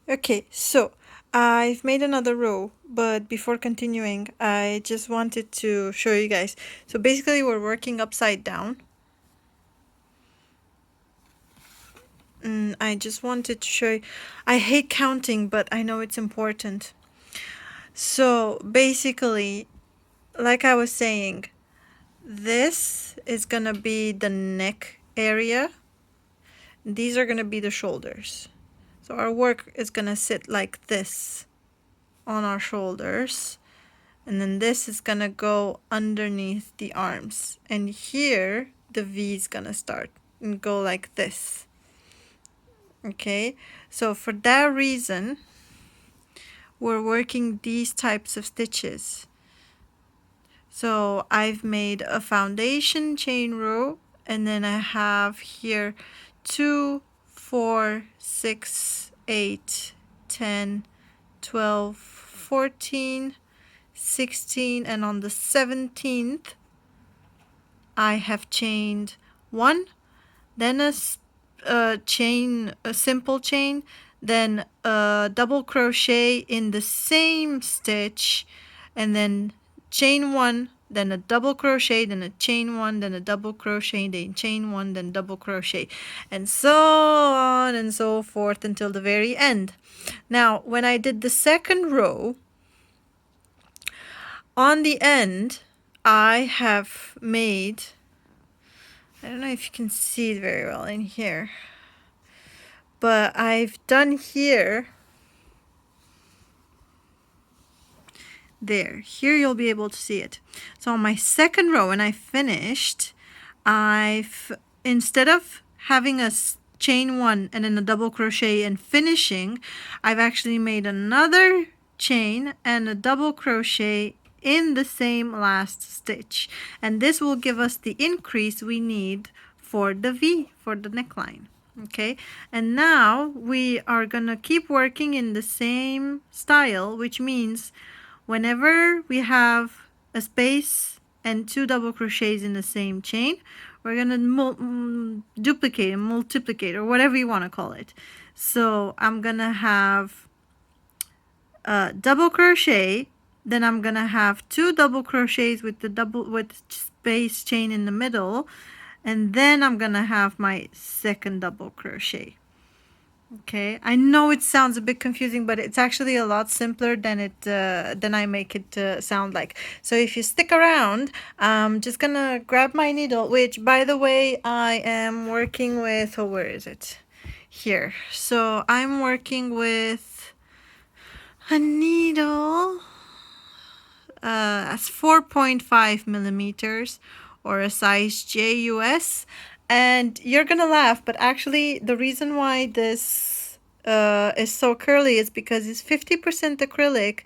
Okay, so I've made another row, but before continuing, I just wanted to show you guys. So basically we're working upside down. And I just wanted to show you. I hate counting, but I know it's important. So basically, like I was saying, this is gonna be the neck area. These are gonna be the shoulders. So our work is gonna sit like this on our shoulders. And then this is gonna go underneath the arms. And here, the V is gonna start and go like this. Okay, so for that reason, we're working these types of stitches. So I've made a foundation chain row, and then I have here 2, 4, 6, 8, 10, 12, 14, 16, and on the 17th, I have chained 1, then a simple chain, then a double crochet in the same stitch, and then chain 1, then a double crochet, then a chain 1, then a double crochet, then chain 1, then double crochet, and so on and so forth until the very end. Now, when I did the second row, on the end, I have made, I don't know if you can see it very well in here, but I've done here, here you'll be able to see it. So on my second row, when I finished, instead of having a chain 1 and then a double crochet and finishing, I've actually made another chain and a double crochet in the same last stitch, and this will give us the increase we need for the V, for the neckline. Okay, and now we are gonna keep working in the same style, which means whenever we have a space and 2 double crochets in the same chain, we're gonna duplicate and multiplicate, or whatever you want to call it. So I'm gonna have a double crochet, then I'm gonna have 2 double crochets with space chain in the middle, and then I'm gonna have my second double crochet. Okay, I know it sounds a bit confusing, but it's actually a lot simpler than I make it sound like. So if you stick around, I'm just gonna grab my needle, which, by the way, I am working with, oh, where is it? Here. So I'm working with a needle as 4.5 millimeters, or a size JUS. And you're gonna laugh, but actually the reason why this is so curly is because it's 50% acrylic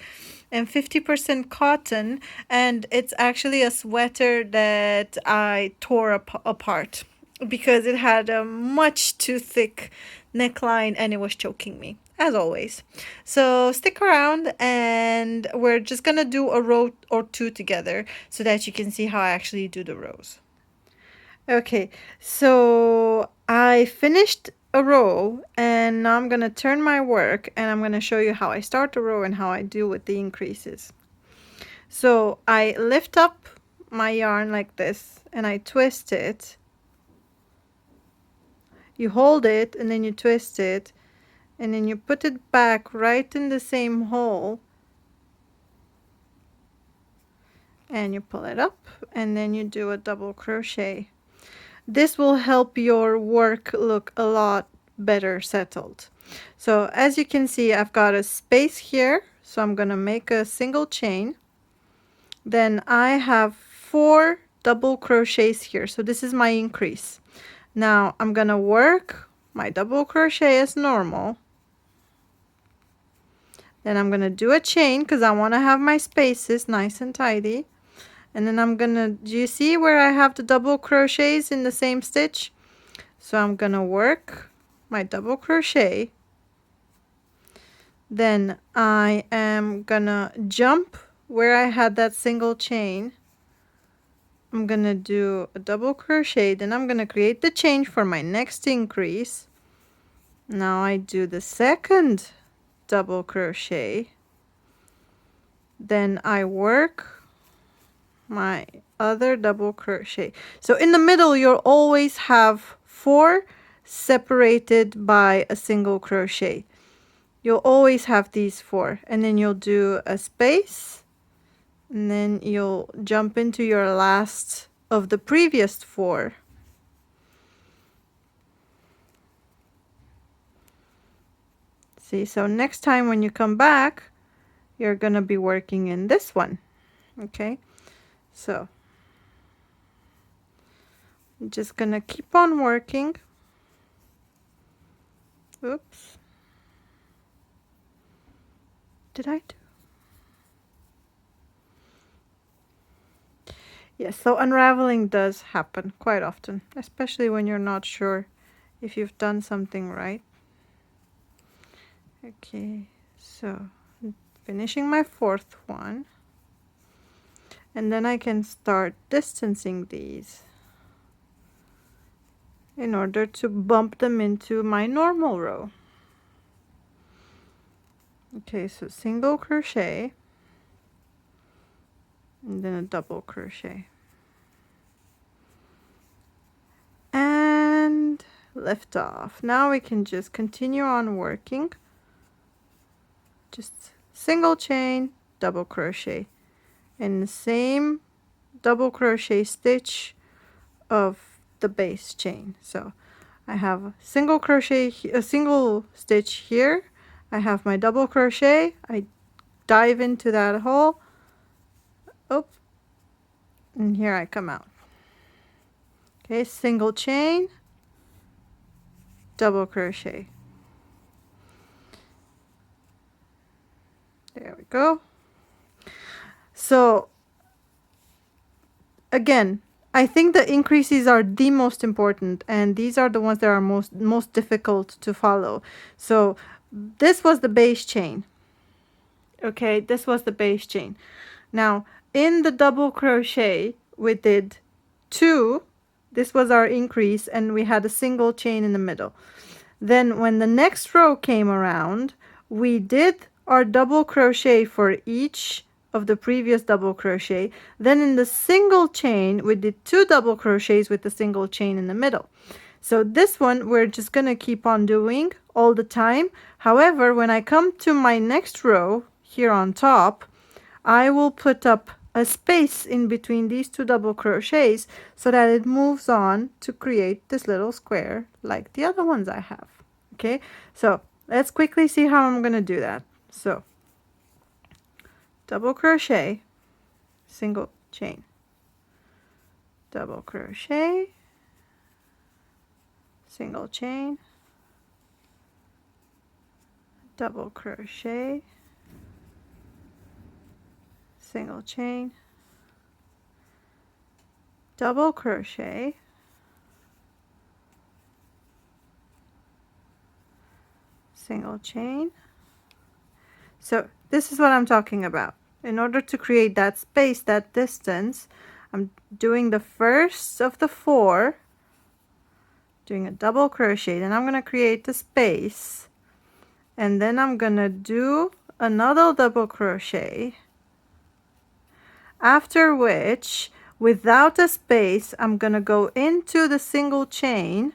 and 50% cotton, and it's actually a sweater that I tore apart because it had a much too thick neckline and it was choking me, as always. So stick around, and we're just gonna do a row or two together so that you can see how I actually do the rows. Okay, so I finished a row, and now I'm gonna turn my work and I'm gonna show you how I start the row and how I do with the increases. So I lift up my yarn like this and I twist it. You hold it and then you twist it, and then you put it back right in the same hole, and you pull it up, and then you do a double crochet. This will help your work look a lot better settled. So as you can see, I've got a space here, so I'm gonna make a single chain. Then I have 4 double crochets here, so this is my increase. Now I'm gonna work my double crochet as normal. Then I'm gonna do a chain because I want to have my spaces nice and tidy. And then I'm gonna, do you see where I have the double crochets in the same stitch? So I'm gonna work my double crochet. Then I am gonna jump where I had that single chain. I'm gonna do a double crochet, then I'm gonna create the chain for my next increase. Now I do the second double crochet, then I work my other double crochet. So in the middle you'll always have 4 separated by a single crochet. You'll always have these 4, and then you'll do a space, and then you'll jump into your last of the previous 4. See, so next time when you come back, you're going to be working in this one. Okay, so I'm just going to keep on working. Oops. Did I do? Yes, so unraveling does happen quite often, especially when you're not sure if you've done something right. Okay, so finishing my 4th one, and then I can start distancing these in order to bump them into my normal row. Okay, so single crochet, and then a double crochet, and lift off. Now we can just continue on working. Just single chain, double crochet, and the same double crochet stitch of the base chain. So I have a single crochet, a single stitch here. I have my double crochet. I dive into that hole. Oh, and here I come out. Okay, single chain, double crochet. There we go. So again, I think the increases are the most important, and these are the ones that are most difficult to follow. So this was the base chain. Okay, this was the base chain. Now in the double crochet we did 2. This was our increase, and we had a single chain in the middle. Then when the next row came around, we did our double crochet for each of the previous double crochet. Then in the single chain we did 2 double crochets with the single chain in the middle. So this one we're just gonna keep on doing all the time. However, when I come to my next row here on top, I will put up a space in between these 2 double crochets so that it moves on to create this little square like the other ones I have. Okay, so let's quickly see how I'm gonna do that. So double crochet, single chain, double crochet, single chain, double crochet, single chain, double crochet, single chain. So this is what I'm talking about. In order to create that space, that distance, I'm doing the first of the 4, doing a double crochet, then I'm going to create the space, and then I'm going to do another double crochet, after which, without a space, I'm going to go into the single chain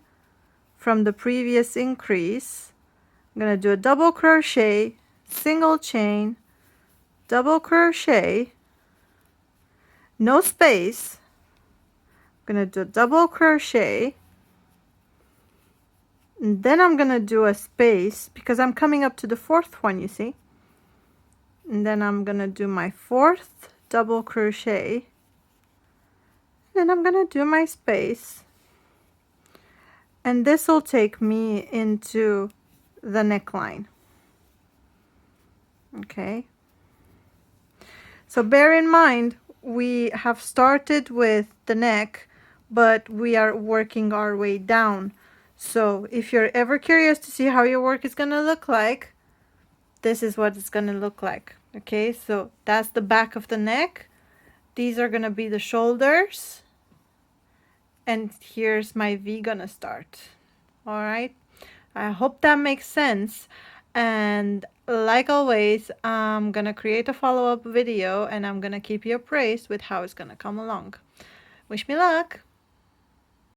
from the previous increase. I'm going to do a double crochet, single chain, double crochet, no space. I'm going to do a double crochet, and then I'm going to do a space because I'm coming up to the 4th one, you see. And then I'm going to do my 4th double crochet, then I'm going to do my space, and this will take me into the neckline. Okay, so bear in mind we have started with the neck, but we are working our way down. So if you're ever curious to see how your work is going to look like, this is what it's going to look like. Okay, so that's the back of the neck. These are going to be the shoulders, and here's my V gonna start. All right, I hope that makes sense. And like always, I'm gonna create a follow-up video and I'm gonna keep you appraised with how it's gonna come along. Wish me luck!